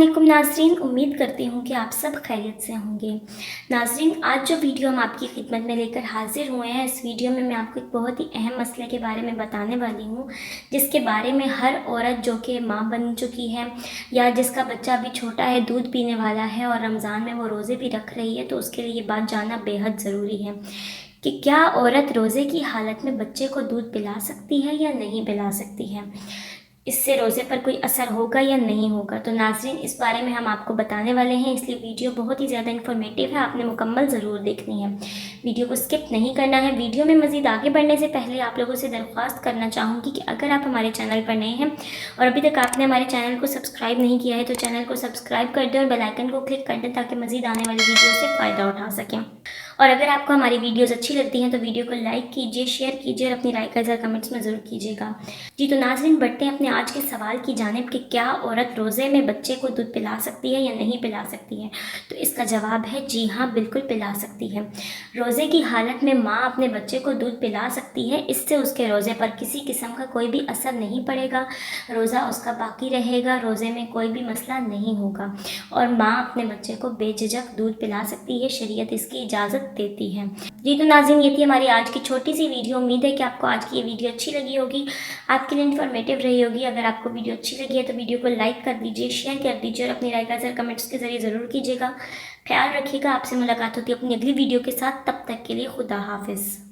अस्सलामुअलैकुम नाज़रीन, उम्मीद करती हूँ कि आप सब खैरियत से होंगे। नाज़रीन, आज जो वीडियो हम आपकी खिदमत में लेकर हाज़िर हुए हैं, इस वीडियो में मैं आपको एक बहुत ही अहम मसले के बारे में बताने वाली हूँ, जिसके बारे में हर औरत जो कि माँ बन चुकी है या जिसका बच्चा अभी छोटा है, दूध पीने वाला है और रमज़ान में वो रोज़े भी रख रही है, तो उसके लिए ये बात जानना बेहद ज़रूरी है कि क्या औरत रोज़े की हालत में बच्चे को दूध पिला सकती है या नहीं पिला सकती है, इससे रोज़े पर कोई असर होगा या नहीं होगा। तो नाज़रीन, इस बारे में हम आपको बताने वाले हैं, इसलिए वीडियो बहुत ही ज़्यादा इन्फॉर्मेटिव है, आपने मुकम्मल ज़रूर देखनी है, वीडियो को स्किप नहीं करना है। वीडियो में मज़ीद आगे बढ़ने से पहले आप लोगों से दरख्वास्त करना चाहूँगी कि अगर आप हमारे चैनल पर नए हैं और अभी तक आपने हमारे चैनल को सब्सक्राइब नहीं किया है तो चैनल को सब्सक्राइब कर दें और बेल आइकन को क्लिक कर दें ताकि मज़ीद आने वाली वीडियो से फ़ायदा उठा सकें। और अगर आपको हमारी वीडियोस अच्छी लगती हैं तो वीडियो को लाइक कीजिए, शेयर कीजिए और अपनी राय का इज़हार कमेंट्स में ज़रूर कीजिएगा। जी तो नाज़रीन, बढ़ते हैं अपने आज के सवाल की जानिब कि क्या औरत रोज़े में बच्चे को दूध पिला सकती है या नहीं पिला सकती है। तो इसका जवाब है जी हाँ, बिल्कुल पिला सकती है। रोज़े की हालत में माँ अपने बच्चे को दूध पिला सकती है, इससे उसके रोज़े पर किसी किस्म का कोई भी असर नहीं पड़ेगा, रोज़ा उसका बाकी रहेगा, रोज़े में कोई भी मसला नहीं होगा और माँ अपने बच्चे को बेझिझक दूध पिला सकती है, शरीयत इसकी इजाज़त देती है। जी तो नाज़रीन, ये थी हमारी आज की छोटी सी वीडियो। उम्मीद है कि आपको आज की ये वीडियो अच्छी लगी होगी, आपके लिए इन्फॉर्मेटिव रही होगी। अगर आपको वीडियो अच्छी लगी है तो वीडियो को लाइक कर दीजिए, शेयर कर दीजिए और अपनी राय का इज़हार कमेंट्स के ज़रिए ज़रूर कीजिएगा। ख्याल रखिएगा, आपसे मुलाकात होती है अपनी अगली वीडियो के साथ, तब तक के लिए खुदा हाफिज़।